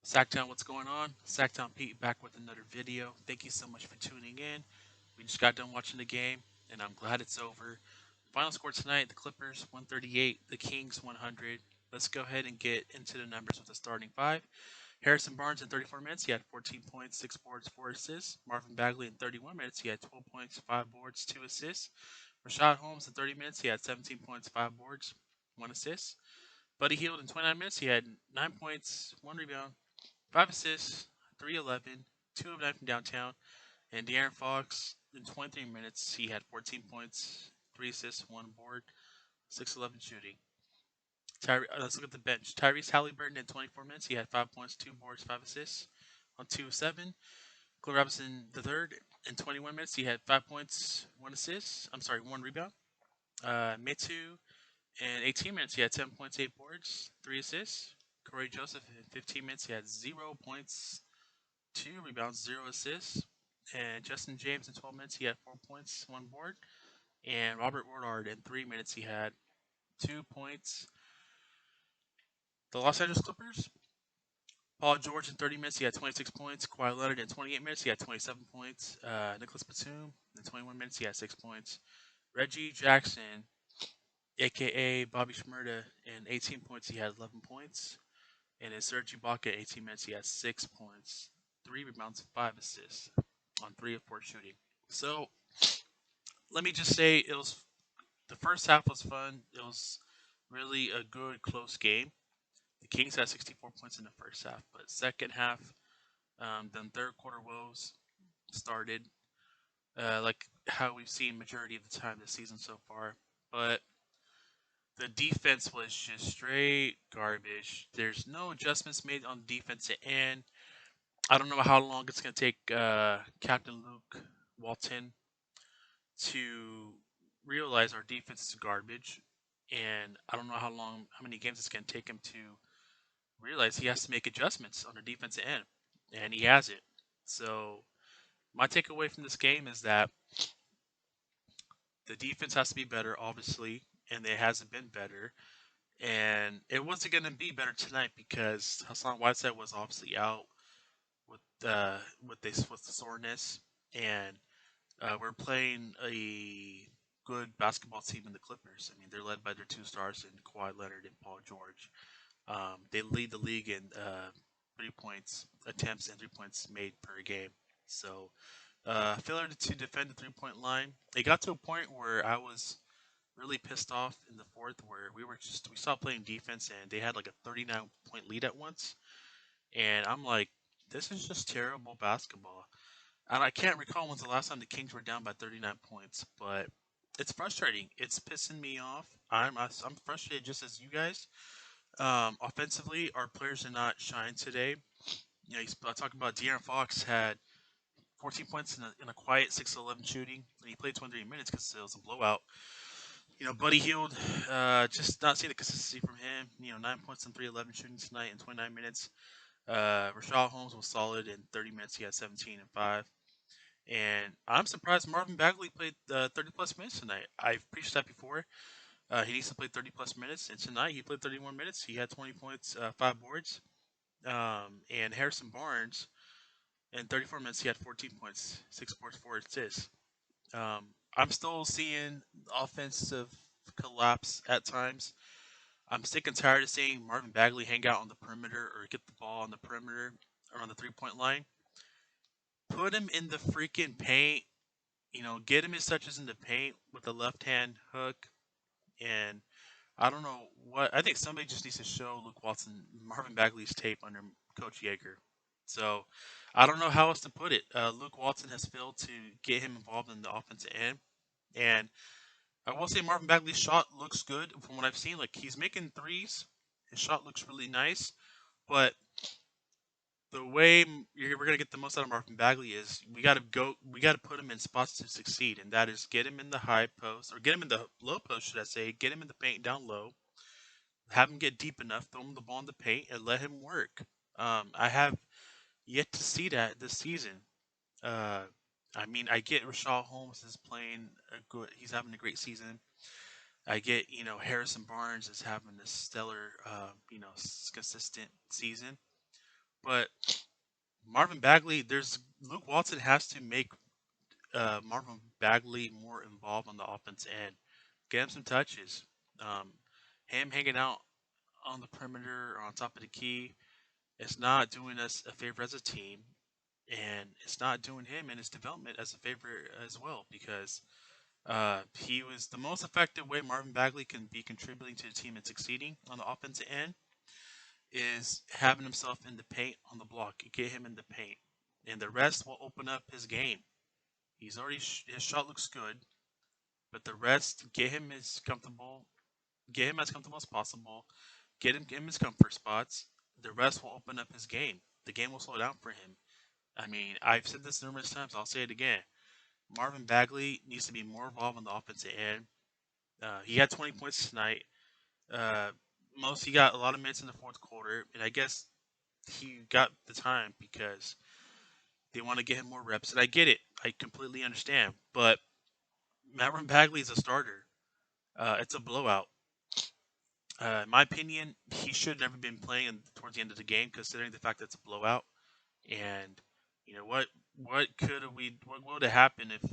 Sacktown, what's going on? Sacktown Pete back with another video. Thank you so much for tuning in. We just got done watching the game, and I'm glad it's over. Final score tonight: the Clippers 138, the Kings 100. Let's go ahead and get into the numbers with the starting five. Harrison Barnes in 34 minutes, he had 14 points, 6 boards, 4 assists. Marvin Bagley in 31 minutes, he had 12 points, 5 boards, 2 assists. Rashad Holmes in 30 minutes, he had 17 points, 5 boards, 1 assist. Buddy Hield in 29 minutes, he had 9 points, 1 rebound, 5 assists, 3-11, 2 of 9 from downtown. And De'Aaron Fox, in 23 minutes, he had 14 points, 3 assists, 1 board, 6-11 shooting. Let's look at the bench. Tyrese Halliburton in 24 minutes, he had 5 points, 2 boards, 5 assists on 2 of 7. Clay Robinson the third in 21 minutes, he had 5 points, 1 assist. 1 rebound. Metu in 18 minutes, he had 10 points, 8 boards, 3 assists. Corey Joseph in 15 minutes, he had 0 points, 2 rebounds, 0 assists. And Justin James in 12 minutes, he had 4 points, 1 board. And Robert Woodard in 3 minutes, he had 2 points. The Los Angeles Clippers, Paul George in 30 minutes, he had 26 points. Kawhi Leonard in 28 minutes, he had 27 points. Nicholas Batum in 21 minutes, he had 6 points. Reggie Jackson, aka Bobby Shmurda, in 18 points, he had 11 points. And in Serge Ibaka, 18 minutes, he had 6 points, 3 rebounds, 5 assists on 3 of 4 shooting. So let me just say, the first half was fun. It was really a good close game. The Kings had 64 points in the first half, but second half, then third quarter woes started, like how we've seen majority of the time this season so far. But the defense was just straight garbage. There's no adjustments made on the defensive end. I don't know how long it's going to take Captain Luke Walton to realize our defense is garbage, and I don't know how many games it's going to take him to realize he has to make adjustments on the defensive end, and he has it. So my takeaway from this game is that the defense has to be better, obviously, and it hasn't been better. And it wasn't going to be better tonight because Hassan Whiteside was obviously out with with the soreness, and we're playing a good basketball team in the Clippers. I mean, they're led by their 2 stars in Kawhi Leonard and Paul George. They lead the league in 3 points attempts and 3 points made per game. So failure to defend the 3 point line. It got to a point where I was really pissed off in the fourth, where we stopped playing defense and they had like a 39-point lead at once, and I'm like, this is just terrible basketball. And I can't recall when's the last time the Kings were down by 39 points, but it's frustrating. It's pissing me off. I'm frustrated just as you guys. Offensively, our players did not shine today. You know, talking about De'Aaron Fox had 14 points in a quiet 6-11 shooting, and he played 23 minutes because it was a blowout. You know, Buddy Hield, just not seeing the consistency from him. You know, 9 points in 3-11 shooting tonight in 29 minutes. Rashad Holmes was solid in 30 minutes. He had 17 and 5. And I'm surprised Marvin Bagley played 30 plus minutes tonight. I've preached that before. He needs to play 30 plus minutes, and tonight he played 31 minutes. He had 20 points, 5 boards. And Harrison Barnes, in 34 minutes, he had 14 points, 6 boards, 4 assists. I'm still seeing offensive collapse at times. I'm sick and tired of seeing Marvin Bagley hang out on the perimeter or get the ball on the perimeter or on the 3 point line. Put him in the freaking paint. You know, get him his touches in the paint with a left hand hook. And I don't know what. I think somebody just needs to show Luke Walton Marvin Bagley's tape under Coach Yeager. So I don't know how else to put it. Luke Walton has failed to get him involved in the offensive end. And I will say Marvin Bagley's shot looks good from what I've seen. Like, he's making threes. His shot looks really nice. But the way we're gonna get the most out of Marvin Bagley is we gotta put him in spots to succeed, and that is get him in the high post or get him in the low post, should I say? Get him in the paint down low, have him get deep enough, throw him the ball in the paint, and let him work. I have yet to see that this season. Uh, I mean, I get Rashad Holmes is playing a good. He's having a great season. I get, Harrison Barnes is having a stellar, consistent season. But Marvin Bagley, there's Luke Walton has to make Marvin Bagley more involved on the offense end. Get him some touches. Um, him hanging out on the perimeter or on top of the key, it's not doing us a favor as a team, and it's not doing him and his development as a favor as well because he was the most effective way Marvin Bagley can be contributing to the team and succeeding on the offensive end is having himself in the paint on the block. Get him in the paint, and the rest will open up his game. He's already his shot looks good, but the rest get him as comfortable as possible, get him his comfort spots. The rest will open up his game. The game will slow down for him. I mean, I've said this numerous times. I'll say it again. Marvin Bagley needs to be more involved on the offensive end. He had 20 points tonight. Uh, he got a lot of minutes in the fourth quarter, and I guess he got the time because they want to get him more reps. And I get it. I completely understand. But Marvin Bagley is a starter. It's a blowout. In my opinion, he should never been playing towards the end of the game, considering the fact that it's a blowout. And you know what? What would have happened if,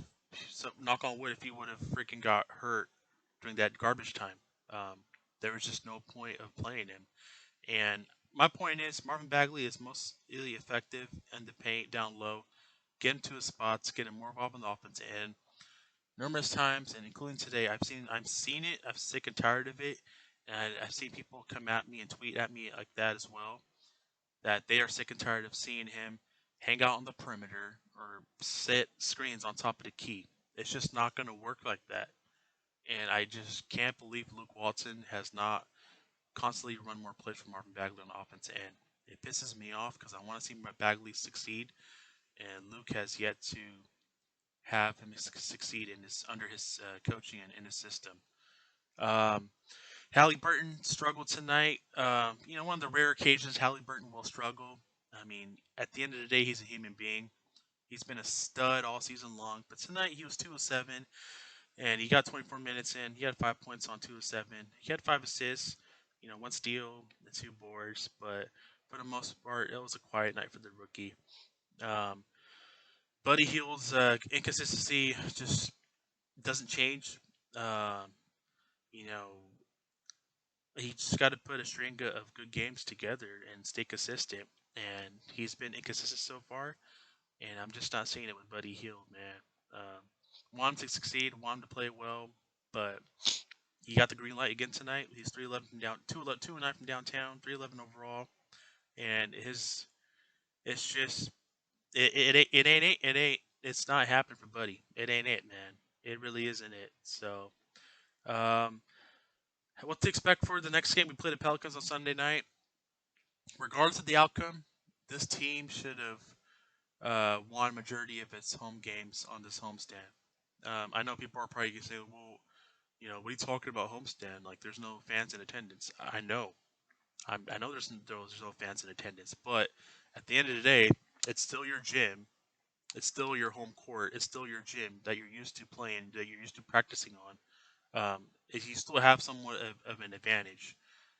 so, knock on wood, if he would have freaking got hurt during that garbage time? Um, there was just no point of playing him. And my point is, Marvin Bagley is mostly effective in the paint down low, get him to his spots, get him more involved in the offense, and numerous times, and including today, I've seen it. I'm sick and tired of it, and I've seen people come at me and tweet at me like that as well. That they are sick and tired of seeing him hang out on the perimeter or set screens on top of the key. It's just not going to work like that. And I just can't believe Luke Walton has not constantly run more plays for Marvin Bagley on the offense end. It pisses me off because I want to see Bagley succeed, and Luke has yet to have him succeed in his under his coaching and in his system. Um, Halliburton struggled tonight. One of the rare occasions Halliburton will struggle. I mean, at the end of the day, he's a human being. He's been a stud all season long, but tonight he was 2 of 7, and he got 24 minutes in. He had 5 points on 2 of 7. He had 5 assists, 1 steal, and 2 boards, but for the most part, it was a quiet night for the rookie. Um, Buddy Hield's inconsistency just doesn't change. Um, you know, he just got to put a string of good games together and stay consistent. And he's been inconsistent so far, and I'm just not seeing it with Buddy Hield, man. Want him to succeed, want him to play well, but he got the green light again tonight. He's 311 from down, 209 from downtown, 311 overall, and it's just it's not happening for Buddy. It ain't it, man. It really isn't it. So, um, what to expect for the next game? We play the Pelicans on Sunday night. Regardless of the outcome, this team should have won majority of its home games on this homestand. I know people are probably going to say, well, what are you talking about homestand? Like, there's no fans in attendance. I know. I know there's no fans in attendance, but at the end of the day, it's still your gym. It's still your home court. It's still your gym that you're used to playing, that you're used to practicing on. If you still have somewhat of an advantage,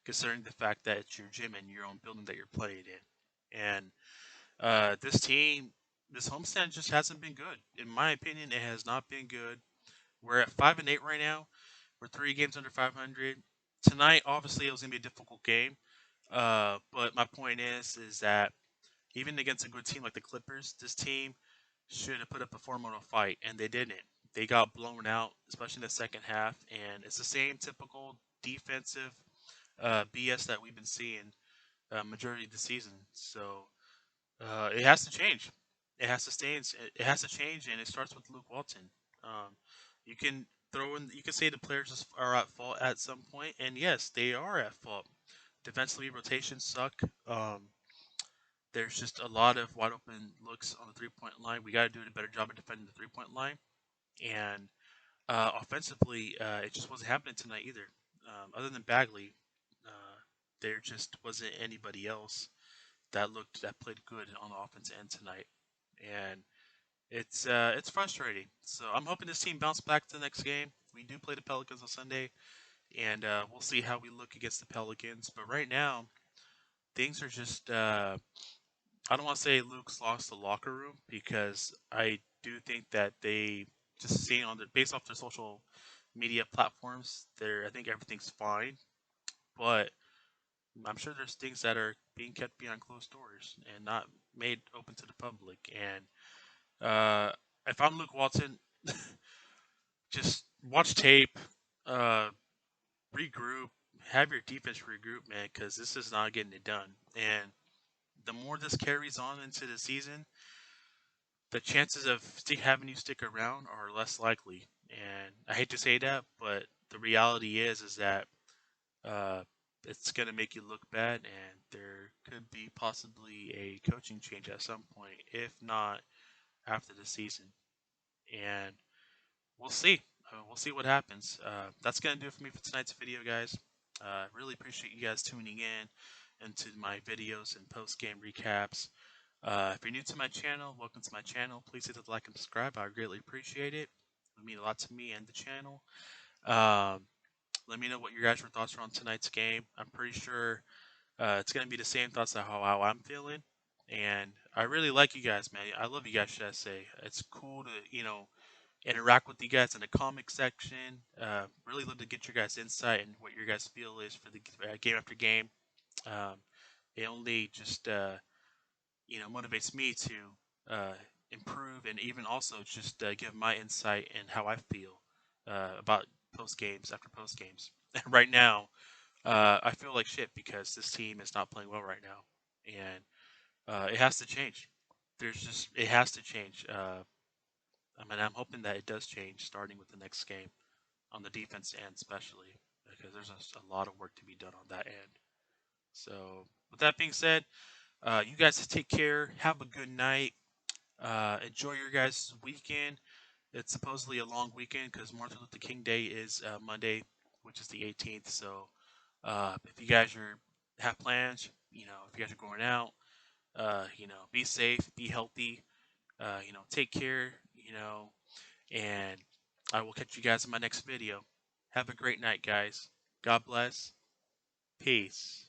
considering the fact that it's your gym and your own building that you're playing in. And this team, this homestand just hasn't been good. In my opinion, it has not been good. We're at 5-8 right now. We're 3 games under 500. Tonight, obviously, it was gonna be a difficult game. But my point is that even against a good team like the Clippers, this team should have put up a formidable fight, and they didn't. They got blown out, especially in the second half, and it's the same typical defensive BS that we've been seeing majority of the season. So it has to change. It has to stay. It has to change, and it starts with Luke Walton. Um, you can you can say the players are at fault at some point, and yes, they are at fault. Defensively, rotations suck. There's just a lot of wide open looks on the 3 point line. We got to do a better job of defending the 3 point line. And offensively, it just wasn't happening tonight either. Other than Bagley, there just wasn't anybody else that played good on the offense end tonight. And it's frustrating. So I'm hoping this team bounce back to the next game. We do play the Pelicans on Sunday, and we'll see how we look against the Pelicans. But right now, things are just I don't want to say Luke's lost the locker room because I do think that they just seeing on their based off their social media platforms, I think everything's fine, but I'm sure there's things that are being kept behind closed doors and not made open to the public. And if I'm Luke Walton, just watch tape, uh, regroup, have your defense regroup, man, because this is not getting it done. And the more this carries on into the season, the chances of having you stick around are less likely. And I hate to say that, but the reality is that uh, it's going to make you look bad, and there could be possibly a coaching change at some point, if not after the season. And we'll see. We'll see what happens. That's going to do it for me for tonight's video, guys. Really appreciate you guys tuning in into my videos and post-game recaps. If you're new to my channel, welcome to my channel. Please hit the like and subscribe. I greatly appreciate it. It would mean a lot to me and the channel. Um, Let me know what your guys' thoughts are on tonight's game. I'm pretty sure it's going to be the same thoughts of how I'm feeling. And I really like you guys, man. I love you guys, should I say. It's cool to, interact with you guys in the comic section. Really love to get your guys' insight and what your guys' feel is for the game after game. Um, it only just motivates me to uh, improve and even also just give my insight and how I feel about post games after post games. Right now, I feel like shit because this team is not playing well right now, and it has to change. It has to change. I mean, I'm hoping that it does change starting with the next game on the defense end, especially because there's a lot of work to be done on that end. So, with that being said, you guys take care. Have a good night. Enjoy your guys' weekend. It's supposedly a long weekend because Martin Luther King Day is Monday, which is the 18th. So, if you guys have plans, if you guys are going out, be safe, be healthy, take care, and I will catch you guys in my next video. Have a great night, guys. God bless. Peace.